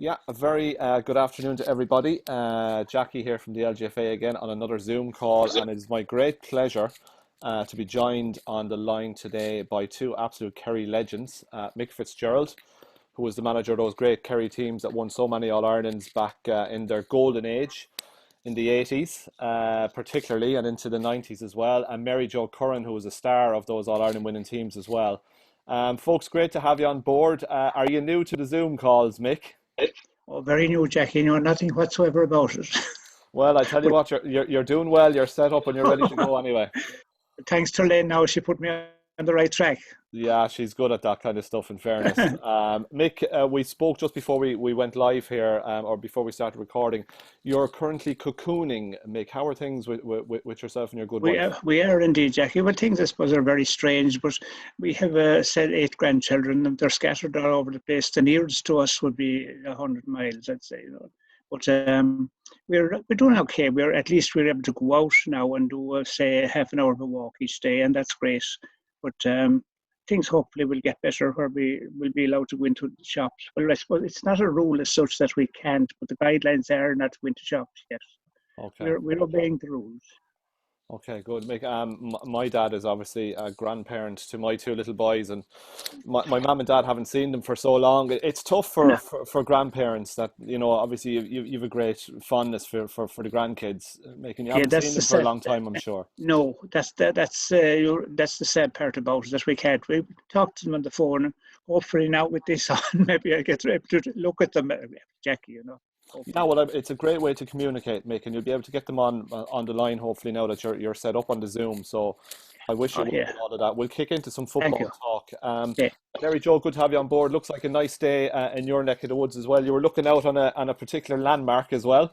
Yeah, a very good afternoon to everybody. Jackie here from the LGFA again on another Zoom call, and it is my great pleasure to be joined on the line today by two absolute Kerry legends, Mick Fitzgerald, who was the manager of those great Kerry teams that won so many All-Irelands back in their golden age in the 80s, particularly, and into the 90s as well, and Mary Jo Curran, who was a star of those All-Ireland winning teams as well. Folks, great to have you on board. Are you new to the Zoom calls, Mick? Oh, very new, Jackie. Know nothing whatsoever about it. Well, I tell you But what, you're doing well. You're set up and you're ready to go anyway. thanks to Lynn, now she put me on the right track. Yeah, she's good at that kind of stuff, in fairness. Mick, we spoke just before we went live here, or before we started recording. You're currently cocooning, Mick. How are things with yourself and your good wife? We are indeed, Jackie. Well, things I suppose are very strange, but we have said 8 grandchildren, and they're scattered all over the place. The nearest to us would be 100 miles, I'd say. But we're doing okay. We're able to go out now and do say half an hour of a walk each day, and that's great. But things hopefully will get better where we will be allowed to go into the shops. Well, I suppose it's not a rule as such that we can't, but the guidelines are not to go into shops yet. Okay. We're obeying the rules. Okay, good. Mick, my dad is obviously a grandparent to my two little boys, and my mum and dad haven't seen them for so long. It's tough for grandparents that, obviously you've a great fondness for the grandkids, making you haven't seen them for a long time, I'm sure. No, that's the sad part about it, that we can't. We talk to them on the phone, and hopefully now with this on, maybe I get able to look at them, Jackie, Yeah, well, it's a great way to communicate, Mick, and you'll be able to get them on the line, hopefully, now that you're set up on the Zoom. So I wish you would do all of that. We'll kick into some football talk. Mary Jo, good to have you on board. Looks like a nice day in your neck of the woods as well. You were looking out on a particular landmark as well.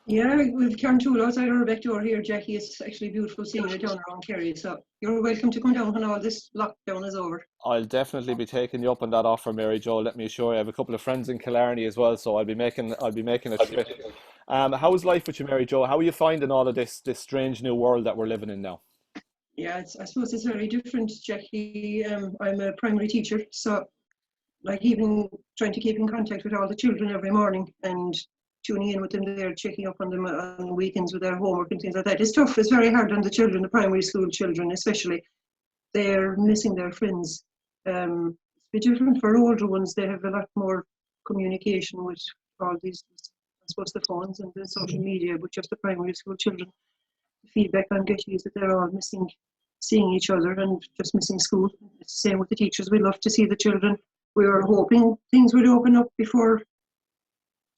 Yeah, we've turned to outside our back door here, Jackie. It's actually beautiful seeing you down around Kerry. So you're welcome to come down when all this lockdown is over. I'll definitely be taking you up on that offer, Mary Jo. Let me assure you, I have a couple of friends in Killarney as well, so I'll be making a trip. How is life with you, Mary Jo? How are you finding all of this strange new world that we're living in now? Yeah, I suppose it's very different, Jackie. I'm a primary teacher, so like even trying to keep in contact with all the children every morning and tuning in with them there, checking up on them on weekends with their homework and things like that. It's tough. It's very hard on the children, the primary school children especially. They're missing their friends. It's a bit different for older ones. They have a lot more communication with all these, I suppose, the phones and the social media, but just the primary school children. The feedback I'm getting is that they're all missing seeing each other and just missing school. It's the same with the teachers. We love to see the children. We were hoping things would open up before,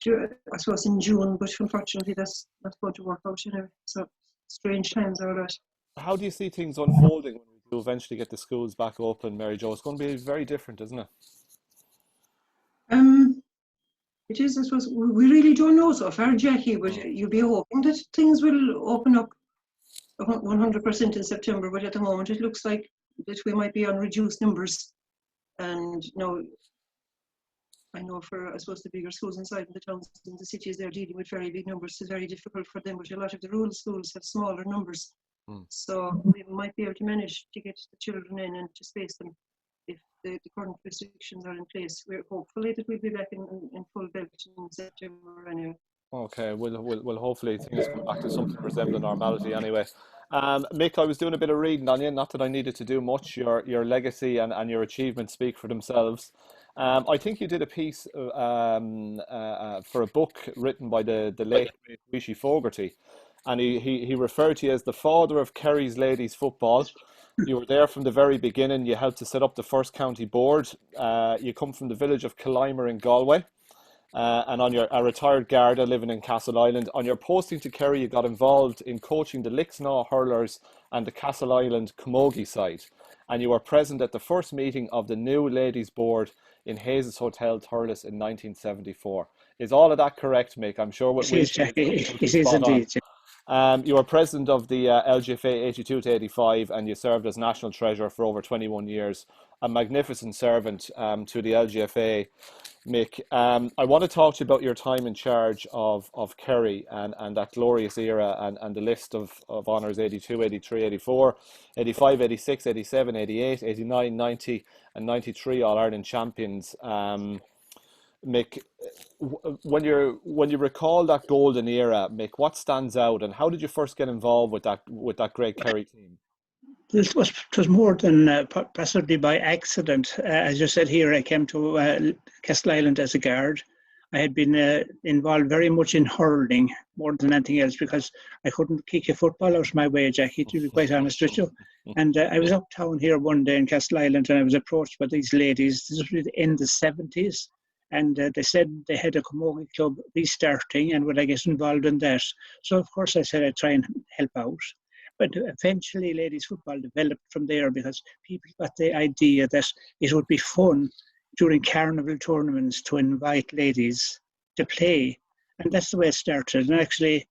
I suppose, in June, but unfortunately that's not going to work out, So strange times are that. How do you see things unfolding when we do eventually get the schools back open, Mary Jo? It's going to be very different, isn't it? It is, I suppose. We really don't know so far, Jackie, but you'll be hoping that things will open up 100% in September, but at the moment it looks like that we might be on reduced numbers. And now, I know for, I suppose, the bigger schools inside the towns and the cities, they're dealing with very big numbers. It's very difficult for them, but a lot of the rural schools have smaller numbers. So we might be able to manage to get the children in and to space them if the current restrictions are in place. We're hopefully that we'll be back in full belt in September anyway. Okay, we'll hopefully things come back to something resembling normality anyway. Mick, I was doing a bit of reading on you, not that I needed to do much. Your legacy and your achievements speak for themselves. I think you did a piece for a book written by the late Rishi Fogarty, and he referred to you as the father of Kerry's Ladies Football. You were there from the very beginning. You helped to set up the first county board. You come from the village of Killimer in Galway. And on a retired Garda living in Castle Island. On your posting to Kerry, you got involved in coaching the Lixnaw Hurlers and the Castle Island Camogie side. And you were present at the first meeting of the new ladies board in Hayes Hotel, Thurles in 1974. Is all of that correct, Mick? I'm sure what it is indeed. You were president of the LGFA 82 to 85, and you served as national treasurer for over 21 years. A magnificent servant to the LGFA, Mick. I want to talk to you about your time in charge of Kerry and that glorious era and the list of honours: 82, 83, 84, 85, 86, 87, 88, 89, 90 and 93 All-Ireland champions. Mick, When you recall that golden era, Mick, what stands out, and how did you first get involved with that great Kerry team? It was more than possibly by accident. As you said here, I came to Castle Island as a guard. I had been involved very much in hurling more than anything else because I couldn't kick a football out of my way, Jackie, to be quite honest with you. And I was uptown here one day in Castle Island and I was approached by these ladies. This was in the 70s. And they said they had a camogie club restarting and would I get involved in that. So, of course, I said I'd try and help out. But eventually, ladies football developed from there because people got the idea that it would be fun during carnival tournaments to invite ladies to play. And that's the way it started. And actually,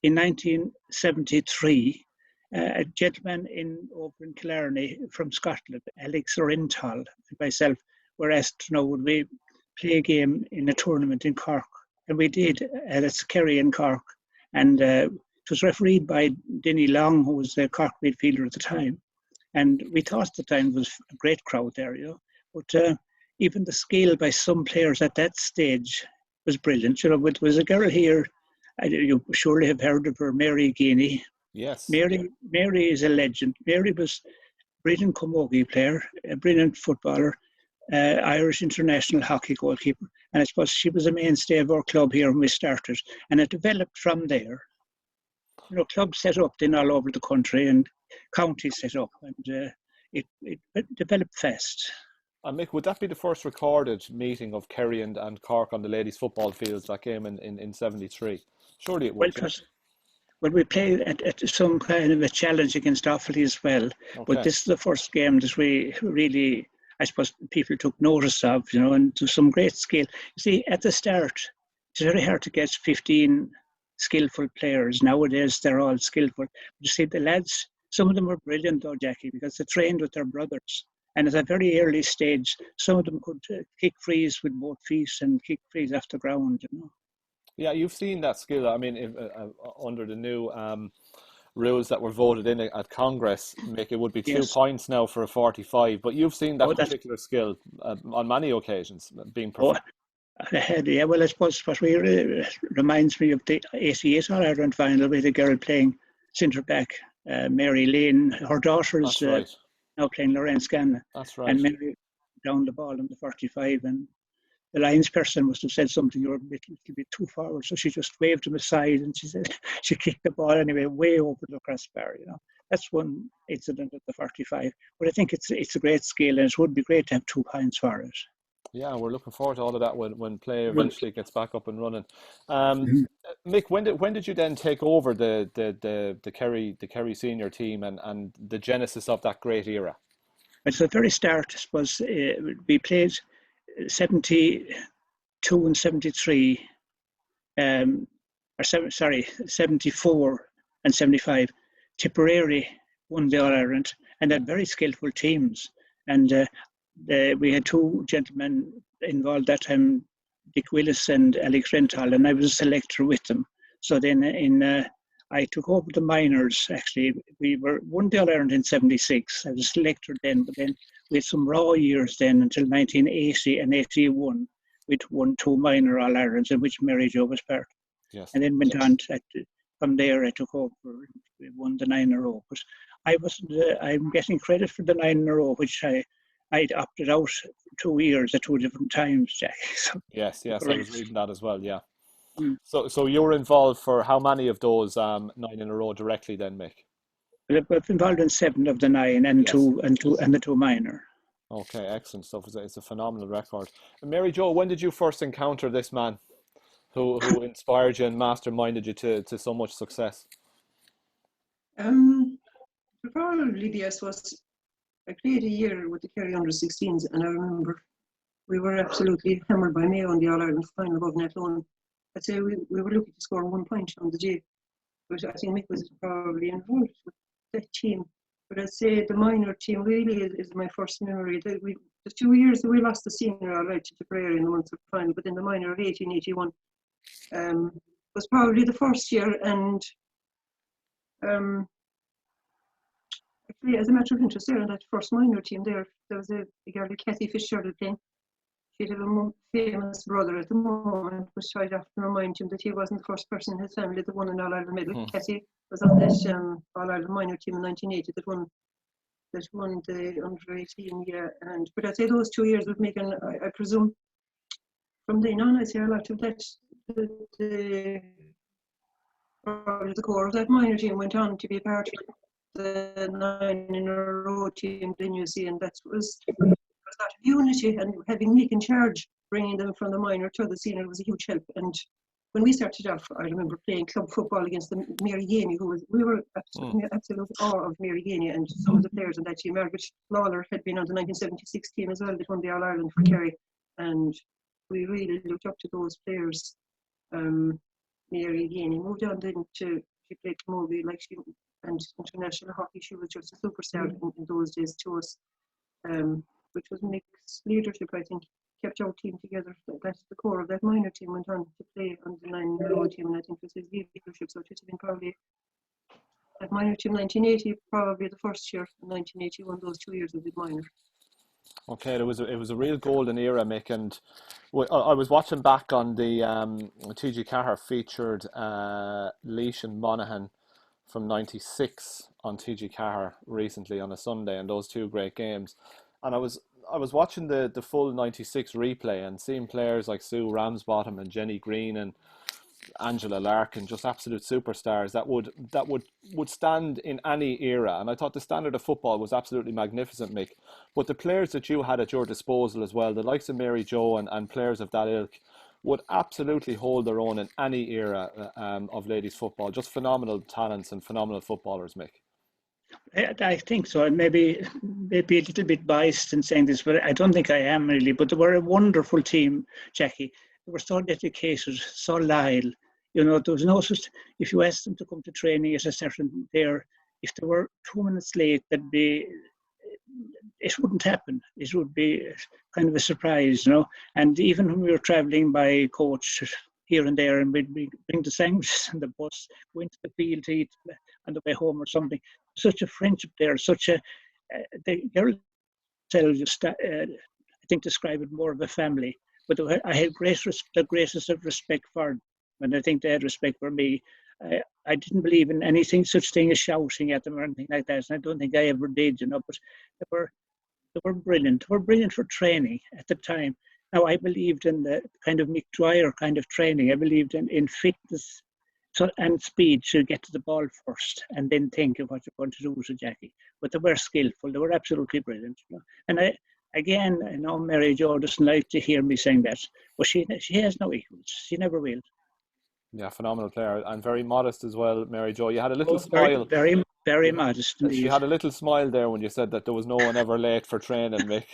in 1973, a gentleman over in Killarney from Scotland, Alex Rental, and myself, were asked to know would we play a game in a tournament in Cork. And we did. That's Kerry in Cork. And it was refereed by Denny Long, who was the Cork midfielder at the time. And we thought at the time it was a great crowd there, you know. But even the skill by some players at that stage was brilliant. You know, there was a girl here, you surely have heard of her, Mary Guinea. Yes. Mary is a legend. Mary was a brilliant camogie player, a brilliant footballer, Irish international hockey goalkeeper. And I suppose she was a mainstay of our club here when we started. And it developed from there. You know, clubs set up then all over the country and counties set up, and it developed fast. And Mick, would that be the first recorded meeting of Kerry and Cork on the ladies' football fields that came in 73? Surely it would. Well, we played at some kind of a challenge against Offaly as well. Okay. But this is the first game that we really, I suppose, people took notice of, you know, and to some great skill. You see, at the start, it's very hard to get 15 skillful players. Nowadays, they're all skillful. You see, the lads, some of them were brilliant though, Jackie, because they trained with their brothers. And at a very early stage, some of them could kick frees with both feet and kick frees off the ground, you know. Yeah, you've seen that skill. I mean, under the new rules that were voted in at Congress, Mick, it would be 2 points now for a 45. But you've seen that particular skill on many occasions being perfect. Yeah, well, I suppose what reminds me of the 88 All-Ireland final with a girl playing centre-back, Mary Lane. Her daughter's now playing Lorraine Scanlon. That's right. And Mary down the ball on the 45, and the lines person must have said something, you're a little bit too forward, so she just waved him aside and she said she kicked the ball anyway way over the crossbar, you know. That's one incident at the 45. But I think it's a great skill and it would be great to have 2 points for it. Yeah, we're looking forward to all of that when play eventually gets back up and running. Mick, when did you then take over the Kerry senior team and the genesis of that great era? At the very start, I suppose, we played 72 and 73, 74 and 75. Tipperary won the All-Ireland and had very skillful teams. And we had 2 gentlemen involved that time, Dick Willis and Alex Rental, and I was a selector with them. So then I took over the minors, actually. We won the All-Ireland in 76. I was a selector then, but then we had some raw years then until 1980 and 81. We'd won 2 minor All-Irelands, in which Mary Jo was part. Yes. And then went on from there. I took over. We won the 9 in a row. But I wasn't. I'm getting credit for the 9 in a row, which I'd opted out 2 years at 2 different times, Jack. So, yes, I was reading that as well. Yeah. So you were involved for how many of those 9 in a row directly then, Mick? I've involved in 7 of the 9 and 2 and the 2 minor. Okay, excellent stuff. It's a phenomenal record. And Mary Jo, when did you first encounter this man who inspired you and masterminded you to so much success? Probably the was I played a year with the Kerry under-16s, and I remember we were absolutely hammered by Mayo in the All-Ireland final above net alone. I'd say we were lucky to score 1 point on the day. But I think Mick was probably involved with that team. But I'd say the minor team really is my first memory. The 2 years that we lost the senior All-Right to Tipperary in the Munster final, but in the minor of 1881 was probably the first year. And actually, as a matter of interest, there in that first minor team, there was a girl, Mick Fitzgerald, playing. he'd have a famous brother at the moment, which I'd have to remind him that he wasn't the first person in his family that won an All-Ireland medal. Cahill was on that All-Ireland minor team in 1980 that won the under-18 year. But I'd say those 2 years would make I presume, from then on, I'd say a lot of that, the core of that minor team went on to be part of the 9-in-a-row team. Then you see, and that was a lot of unity, and having Mick in charge, bringing them from the minor to the senior was a huge help. And when we started off, I remember playing club football against the Mary Gainey, we were absolute awe of Mary Gainey and some of the players on that team. Margaret Lawler had been on the 1976 team as well, that won the All-Ireland for Kerry, and we really looked up to those players. Mary Gainey moved on then she played Camogie, and international hockey. She was just a superstar in those days to us, which was Mick's leadership, I think, kept our team together. That's the core of that minor team. Went on to play on the 9-in-a-row team, and I think it was his leadership. So it would have been probably that minor team 1980, probably the first year, 1981. Those 2 years would be minor. Okay, it was a real golden era, Mick, and I was watching back on the TG Cahir featured Laois and Monaghan from '96 on TG Cahir recently on a Sunday, and those two great games. And I was watching the full '96 replay and seeing players like Sue Ramsbottom and Jenny Green and Angela Larkin, just absolute superstars that would stand in any era. And I thought the standard of football was absolutely magnificent, Mick. But the players that you had at your disposal as well, the likes of Mary Jo and players of that ilk, would absolutely hold their own in any era of ladies football. Just phenomenal talents and phenomenal footballers, Mick. I think so. Maybe a little bit biased in saying this, but I don't think I am really. But they were a wonderful team, Jackie. They were so dedicated, so loyal. You know, there was no such. If you asked them to come to training at a certain there, if they were 2 minutes late, it wouldn't happen. It would be kind of a surprise, you know. And even when we were travelling by coach here and there, and we'd bring the sandwiches on the bus, go into the field to eat on the way home or something. Such a friendship there, the girls I think describe it more of a family. But I had the greatest of respect for them, and I think they had respect for me. I didn't believe in anything such thing as shouting at them or anything like that, and I don't think I ever did, you know. But they were brilliant. They were brilliant for training at the time. Now, I believed in the kind of Mick Dwyer kind of training. I believed in fitness and speed to get to the ball first and then think of what you're going to do with Jackie. But they were skillful. They were absolutely brilliant. You know? And I know Mary Jo doesn't like to hear me saying that, but she has no equals. She never will. Yeah, phenomenal player and very modest as well, Mary Jo. You had a little smile. Very, very modest indeed. She had a little smile there when you said that there was no one ever late for training, Mick.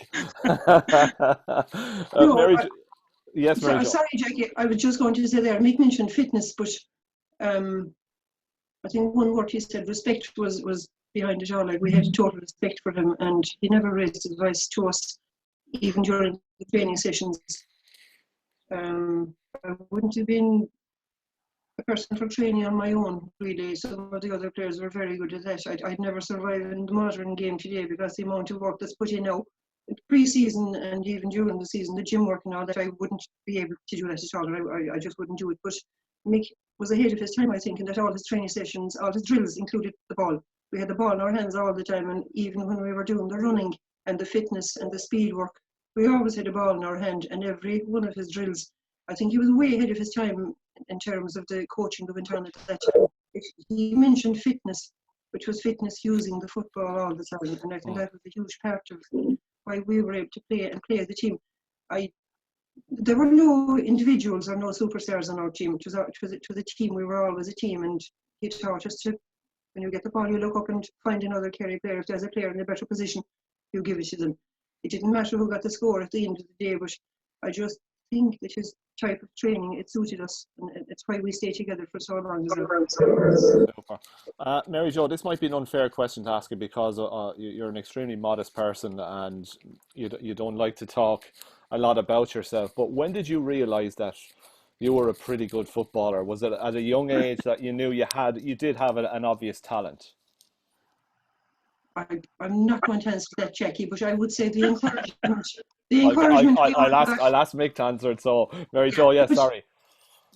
Yes, Mary Jo. Sorry, Jackie. I was just going to say there, Mick mentioned fitness, but I think one word he said, respect, was behind it all. Like, we had total respect for him, and he never raised advice to us, even during the training sessions. I wouldn't have been a person for training on my own, really. Some of the other players were very good at that. I'd never survive in the modern game today because the amount of work that's put in now, pre-season and even during the season, the gym work and all that, I wouldn't be able to do that at all. I just wouldn't do it. But Mick was ahead of his time, I think, in that all his training sessions, all his drills included the ball. We had the ball in our hands all the time, and even when we were doing the running and the fitness and the speed work, we always had a ball in our hand, and every one of his drills, I think he was way ahead of his time in terms of the coaching that went on at that time. He mentioned fitness, which was fitness using the football all the time, and I think that was a huge part of why we were able to play as a team. There were no individuals or no superstars on our team. It was a team. We were always a team, and he taught us to, when you get the ball, you look up and find another Kerry player. If there's a player in a better position, you give it to them. It didn't matter who got the score at the end of the day, but I just think that his type of training, it suited us, and it's why we stay together for so long. Mary Jo, this might be an unfair question to ask you because you're an extremely modest person and you don't like to talk a lot about yourself. But when did you realise that you were a pretty good footballer? Was it at a young age that you knew you did have an obvious talent? I'm not going to answer that, Jackie, but I would say the encouragement. The encouragement we all got. I'll ask Mick to answer it. So, Mary Jo, yes, sorry.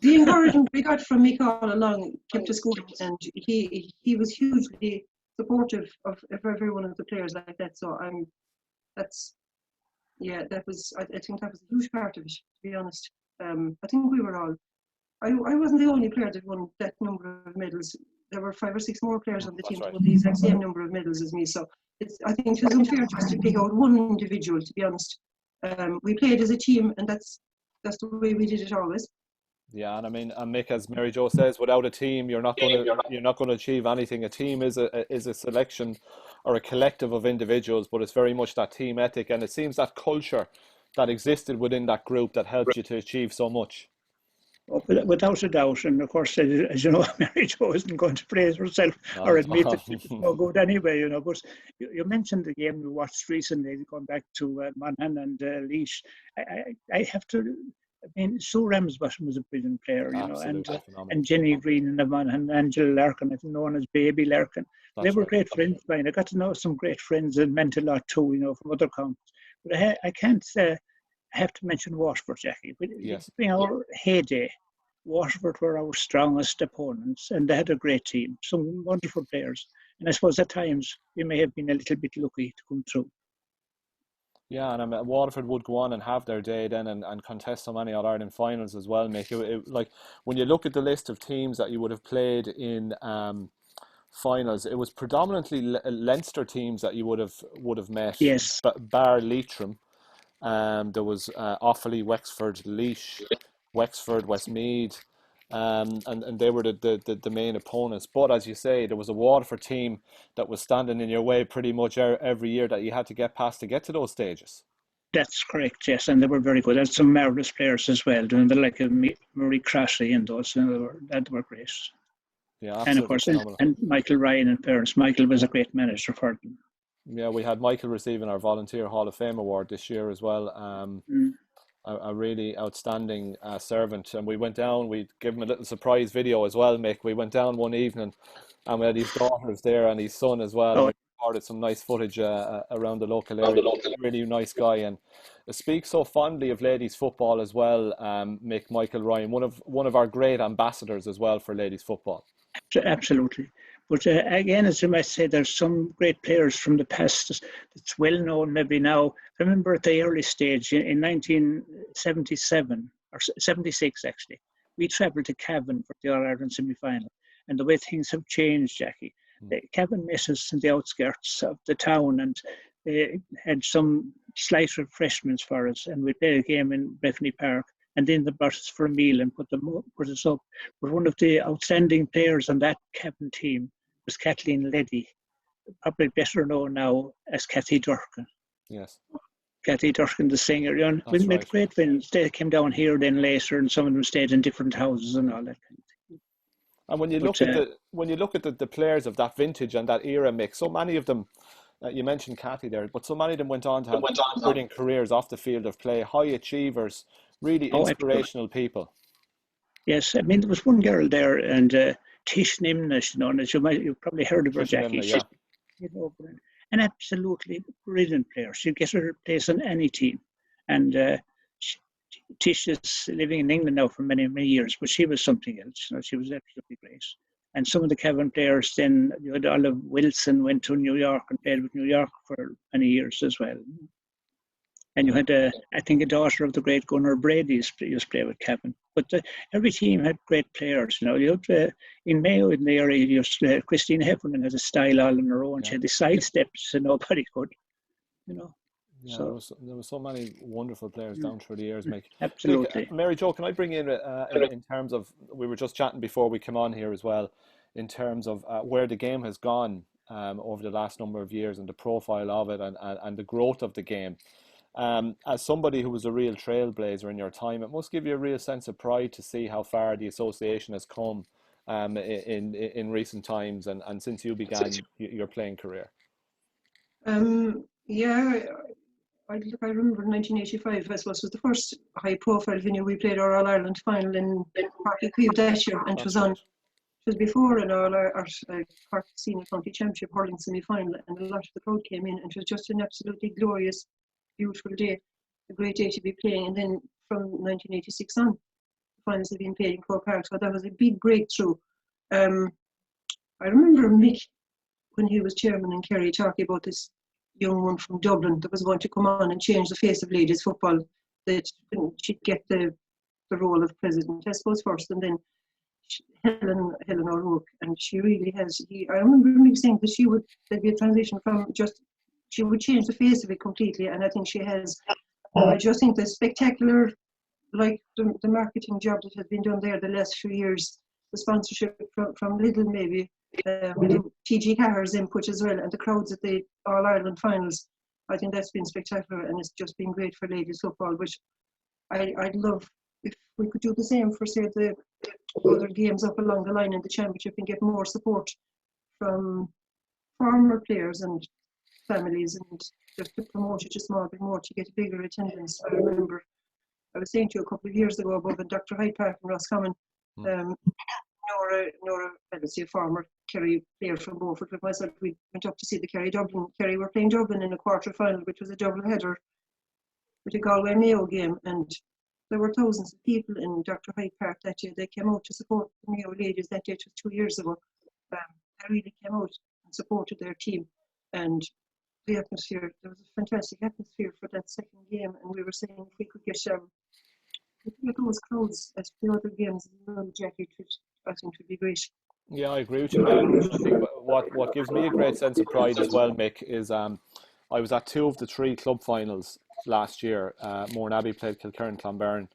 The encouragement we got from Mick all along kept us going, and he was hugely supportive of every one of the players like that. So I think that was a huge part of it, to be honest. I think we were all. I wasn't the only player that won that number of medals. There were 5 or 6 more players on the team that won the exact same number of medals as me. So I think it was unfair just to pick out one individual, to be honest. We played as a team, and that's the way we did it always. Yeah, and I mean, and Mick, as Mary Jo says, without a team, you're not going to achieve anything. A team is a selection or a collective of individuals, but it's very much that team ethic, and it seems that culture that existed within that group that helped you to achieve so much. Without a doubt, and of course, as you know, Mary Jo isn't going to praise herself or admit that it's no good anyway, you know. But you mentioned the game we watched recently, going back to Monaghan and Laois. I have to. I mean, Sue Ramsbottom was a brilliant player, you know, and Jenny Green and Monaghan, and Angela Larkin, known as Baby Larkin. They were great friends of mine. I got to know some great friends and meant a lot too, you know, from other counties. But I can't say. I have to mention Waterford, Jackie. Yes. In our heyday, Waterford were our strongest opponents, and they had a great team, some wonderful players. And I suppose at times we may have been a little bit lucky to come through. Yeah, and I mean, Waterford would go on and have their day then and contest so many All-Ireland finals as well, Mick. Like, when you look at the list of teams that you would have played in finals, it was predominantly Leinster teams that you would have met. Yes. Bar Leitrim. There was Offaly, Wexford, Laois, Wexford, Westmeath, and they were the main opponents. But as you say, there was a Waterford team that was standing in your way pretty much every year that you had to get past to get to those stages. That's correct, yes, and they were very good. There's some marvellous players as well, doing the like of Marie Crashley and those, that were great. Yeah, absolutely. And of course, and Michael Ryan and parents. Michael was a great manager for them. Yeah, we had Michael receiving our Volunteer Hall of Fame award this year as well. A really outstanding servant, and we went down. We gave him a little surprise video as well, Mick. We went down one evening, and we had his daughters there and his son as well. And we recorded some nice footage around the local area. Really nice guy, and speaks so fondly of ladies football as well. Mick, Michael Ryan, one of our great ambassadors as well for ladies football. Absolutely. But again, as you might say, there's some great players from the past that's well known maybe now. I remember at the early stage in 1977 or 76 actually, we travelled to Cavan for the All-Ireland semi-final. And the way things have changed, Jackie, Cavan met us in the outskirts of the town, and they had some slight refreshments for us, and we played a game in Bethany Park. And then they brought us for a meal and put us up. But one of the outstanding players on that Cavan team was Kathleen Leddy, probably better known now as Cathy Durkin. Yes. Cathy Durkin, the singer. You know, we made great friends. They came down here then later, and some of them stayed in different houses and all that kind of thing. And when you look at the players of that vintage and that era, Mick, so many of them. You mentioned Cathy there, but so many of them went on to have brilliant careers off the field of play, high achievers, really inspirational people. Yes, I mean, there was one girl there, and Tish Nimnish, you know, and you've probably heard of her, Jackie. Nimna, yeah. An absolutely brilliant player. She'd get her place on any team. And Tish is living in England now for many, many years, but she was something else. You know, she was absolutely great. And some of the Cavan players then, you had Olive Wilson went to New York and played with New York for many years as well. And you had, I think, a daughter of the great Gunnar Brady used to play with Cavan. But every team had great players. You know, you had, in Mayo in the area, Christine Heffernan had a style all on her own. She had the side steps and nobody could, you know. Yeah, so, there were so many wonderful players down through the years, Mick. Absolutely. Mary Jo, can I bring in terms of, we were just chatting before we came on here as well, in terms of where the game has gone over the last number of years and the profile of it and the growth of the game. As somebody who was a real trailblazer in your time, it must give you a real sense of pride to see how far the association has come in recent times and since you began your playing career. Yeah, I remember 1985, I suppose, was the first high-profile venue we played our All-Ireland final in Parky Cueve that year, and it was was before and all our Cork Senior County Championship hurling semi-final, and a lot of the crowd came in, and it was just an absolutely glorious, beautiful day, a great day to be playing. And then from 1986 on, the finals have been played in Croke Park, so that was a big breakthrough. I remember Mick, when he was chairman in Kerry, talking about this young one from Dublin that was going to come on and change the face of ladies football, that she'd get the role of president, I suppose, first, and then Helen O'Rourke, and she really has. I remember Mick saying that there'd be a transition from she would change the face of it completely, and I think she has. I just think the spectacular, like the marketing job that has been done there the last few years, the sponsorship from Lidl maybe, with TG Carr's input as well, and the crowds at the All-Ireland finals. I think that's been spectacular, and it's just been great for ladies football, which I'd love if we could do the same for, say, the other games up along the line in the championship, and get more support from former players and families, and just to promote it a small bit more to get a bigger attendance. I remember I was saying to you a couple of years ago above in Dr. Hyde Park in Roscommon, Nora, let's say a former Kerry player from Beaufort with myself, we went up to see the Kerry Dublin. Kerry were playing Dublin in a quarter final, which was a double header with a Galway Mayo game, and there were thousands of people in Dr. Hyde Park that year. They came out to support the Mayo ladies that day. It was 2 years ago. They really came out and supported their team, and the atmosphere, there was a fantastic atmosphere for that second game, and we were saying if we could get those crowds at the other games as well, Jackie, which I think would be great. Yeah, I agree with you, man. I think what gives me a great sense of pride as well, Mick, is I was at 2 of the 3 club finals last year. Mourne Abbey played Kilkerran Clonberne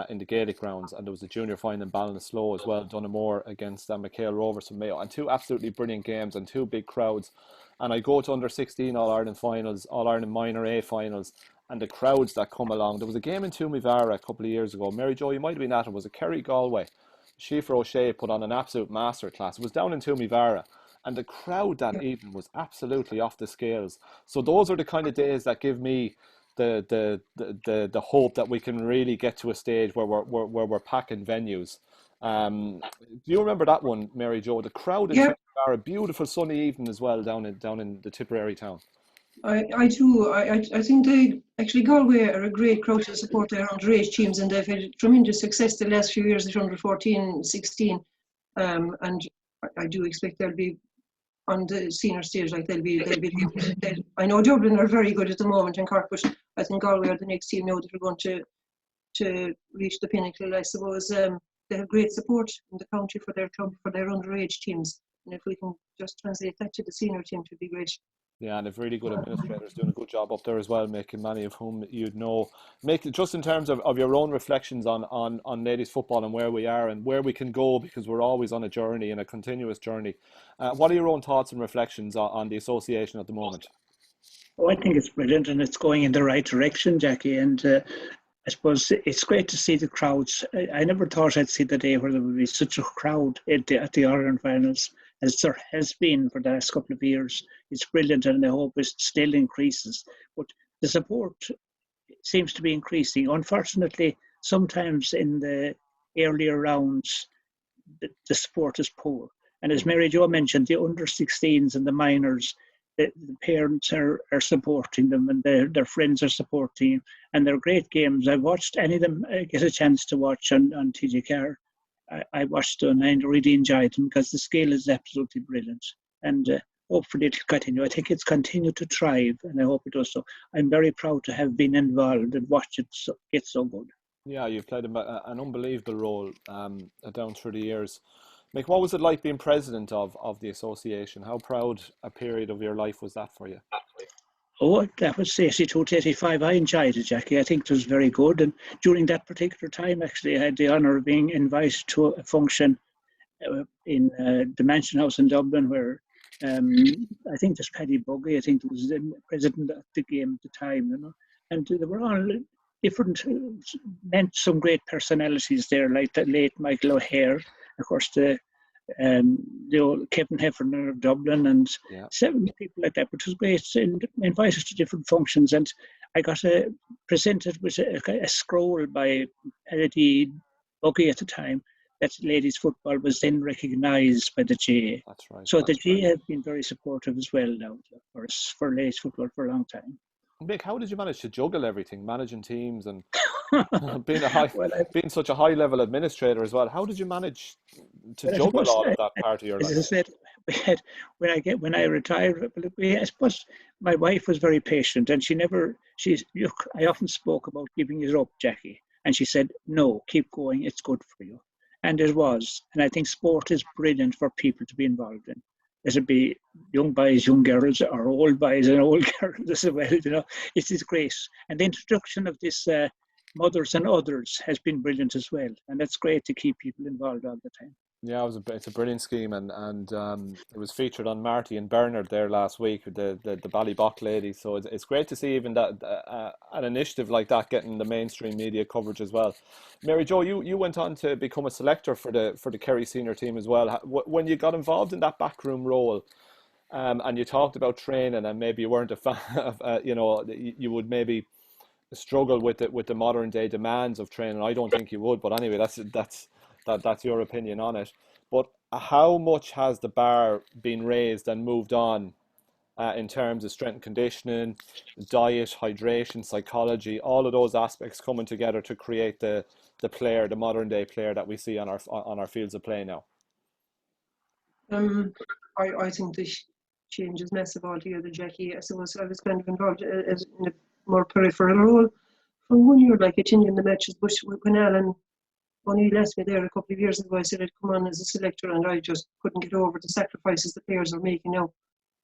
in the Gaelic grounds, and there was a junior final in Ballinasloe as well, Donaghmore against McHale Rovers from Mayo, and 2 absolutely brilliant games and 2 big crowds. And I go to under 16 All-Ireland finals, All-Ireland Minor A finals, and the crowds that come along. There was a game in Toomevara a couple of years ago. Mary Jo, you might have been at it. Was it Kerry Galway? Schieffer O'Shea put on an absolute masterclass. It was down in Toomevara, and the crowd that evening was absolutely off the scales. So those are the kind of days that give me the hope that we can really get to a stage where we're packing venues. Do you remember that one, Mary Jo? The crowd in Toomevara, a beautiful sunny evening as well down in the Tipperary town. I do. I think Galway are a great crowd to support their underage teams, and they've had tremendous success the last few years at under 14, 16, and I do expect they'll be on the senior stage. Like they'll be. I know Dublin are very good at the moment in Cork, but I think Galway are the next team now that are going to reach the pinnacle. I suppose they have great support in the county for their club, for their underage teams, and if we can just translate that to the senior team, it would be great. Yeah, and they've really good administrators doing a good job up there as well, making many of whom you'd know. Make just in terms of your own reflections on ladies football and where we are and where we can go, because we're always on a journey and a continuous journey. What are your own thoughts and reflections on the association at the moment? Oh, I think it's brilliant, and it's going in the right direction, Jackie. And I suppose it's great to see the crowds. I never thought I'd see the day where there would be such a crowd at the Ireland finals, as there has been for the last couple of years. It's brilliant, and I hope it still increases. But the support seems to be increasing. Unfortunately, sometimes in the earlier rounds, the support is poor. And as Mary Jo mentioned, the under-16s and the minors, the parents are supporting them, and their friends are supporting them, and they're great games. I've watched any of them get a chance to watch on TG Carr. I watched them and I really enjoyed them because the scale is absolutely brilliant, and hopefully it'll continue. I think it's continued to thrive, and I hope it does so. I'm very proud to have been involved and watched it get so good. Yeah, you've played an unbelievable role down through the years. Mick, what was it like being president of the association? How proud a period of your life was that for you? Oh, that was 82 to 85. I enjoyed it, Jackie. I think it was very good. And during that particular time, actually, I had the honour of being invited to a function in the Mansion House in Dublin, where I think there's Paddy Buggy, I think was the president at the game at the time, you know. And they were all different, meant some great personalities there, like the late Michael O'Hare, of course, the old Kevin Heffernan of Dublin, and 7 people like that, which was great, and invited to different functions. And I got presented with a scroll by Paddy Buggy at the time, that ladies football was then recognised by the GA. That's right. So the GA have been very supportive as well now for us, for ladies football for a long time. Mick, how did you manage to juggle everything, managing teams and being Well, being such a high level administrator as well? How did you manage to juggle all of that part of your life? As I said, when I retired, I suppose my wife was very patient, and I often spoke about giving it up, Jackie, and she said, "No, keep going. It's good for you." And it was, and I think sport is brilliant for people to be involved in. There should be young boys, young girls, or old boys and old girls as well. It is great, and the introduction of this mothers and others has been brilliant as well, and it's great to keep people involved all the time. Yeah, it's a brilliant scheme, and it was featured on Marty and Bernard there last week with the Ballybock ladies. So it's great to see even that an initiative like that getting the mainstream media coverage as well. Mary Jo, you went on to become a selector for the Kerry senior team as well. When you got involved in that backroom role, and you talked about training, and maybe you weren't a fan of, you would maybe struggle with the modern day demands of training. I don't think you would, but anyway, that's your opinion on it. But how much has the bar been raised and moved on in terms of strength and conditioning, diet, hydration, psychology, all of those aspects coming together to create the player, the modern day player that we see on our fields of play now? I think the change is massive altogether, Jackie. I suppose I was kind of involved in a more peripheral role for 1 year, like attending the matches. But when Alan O'Neill asked me there a couple of years ago, I said I'd come on as a selector, and I just couldn't get over the sacrifices the players are making now.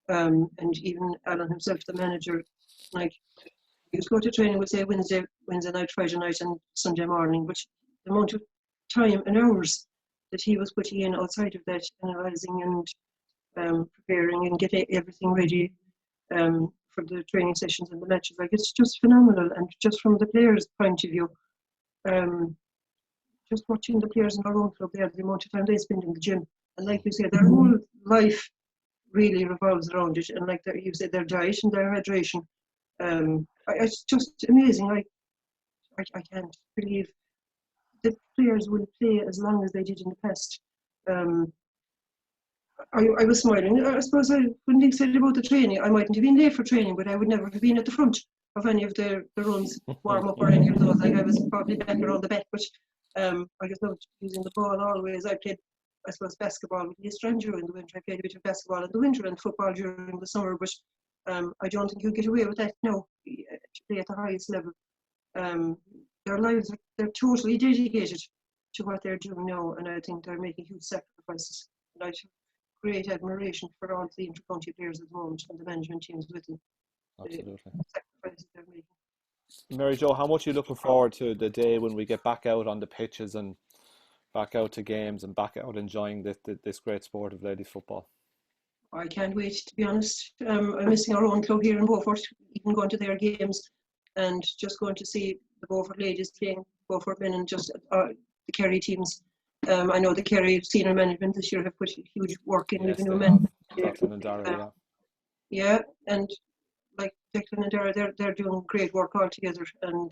And even Alan himself, the manager, like, he was go to training, would say Wednesday night, Friday night, and Sunday morning. But the amount of time and hours that he was putting in outside of that, analysing and preparing and getting everything ready for the training sessions and the matches, like, it's just phenomenal. And just from the players' point of view, just watching the players in our own club there, the amount of time they spend in the gym, and like you said, their whole life really revolves around it. And like you said, their diet and their hydration, it's just amazing. I can't believe that players will play as long as they did in the past. I was smiling. I suppose I wouldn't have said about the training. I mightn't have been late for training, but I would never have been at the front of any of the runs, warm up or any of those. Like, I was probably back around the back, but I just loved using the ball always. I played, I suppose, basketball with East Stranger in the winter. I played a bit of basketball in the winter and football during the summer, but I don't think you get away with that now to play at the highest level. Their lives, they're totally dedicated to what they're doing now, and I think they're making huge sacrifices. And I have great admiration for all the inter-county players at the moment and the management teams with them. Absolutely. The sacrifices they're making. Mary Jo, how much are you looking forward to the day when we get back out on the pitches and back out to games and back out enjoying this great sport of ladies football? I can't wait, to be honest. I'm missing our own club here in Beaufort, even going to their games and just going to see the Beaufort ladies playing Beaufort men and just the Kerry teams. I know the Kerry senior management this year have put huge work in with the new men. Declan and Dara, yeah, and like Declan and Dara, they're doing great work all together, and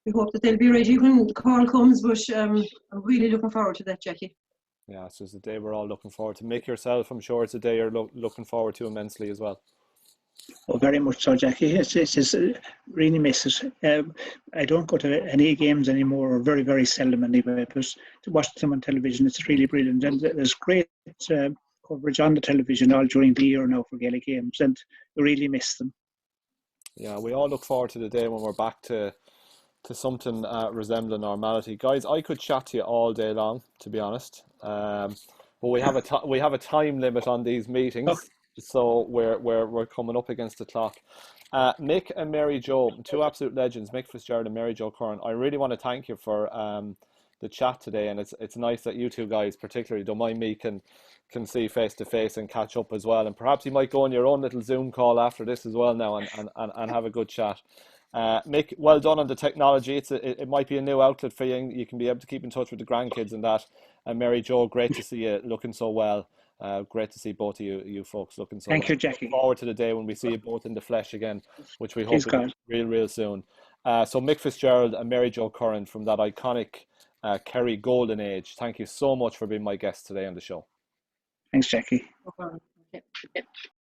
we hope that they'll be ready when the call comes. But I'm really looking forward to that, Jackie. Yeah, so it's a day we're all looking forward to. Make yourself, I'm sure it's a day you're looking forward to immensely as well. Oh, very much so, Jackie. It's really miss it. I don't go to any games anymore, or very, very seldom anyway, but to watch them on television, it's really brilliant. And there's great coverage on the television all during the year now for Gaelic games, and we really miss them. Yeah, we all look forward to the day when we're back to something resembling normality. Guys, I could chat to you all day long, to be honest. But we have a time limit on these meetings. So we're coming up against the clock. Mick and Mary Jo, two absolute legends, Mick Fitzgerald and Mary Jo Curran. I really want to thank you for the chat today, and it's nice that you two guys, particularly, don't mind me, can see face to face and catch up as well. And perhaps you might go on your own little Zoom call after this as well now and have a good chat. Mick, well done on the technology. It might be a new outlet for you. You can be able to keep in touch with the grandkids and that. And Mary Jo, great to see you looking so well. Great to see both of you folks looking so well. Thank you, Jackie. Look forward to the day when we see you both in the flesh again, which we hope is real soon. So Mick Fitzgerald and Mary Jo Curran from that iconic Kerry Golden Age. Thank you so much for being my guest today on the show. Thanks, Jackie. No problem. Okay.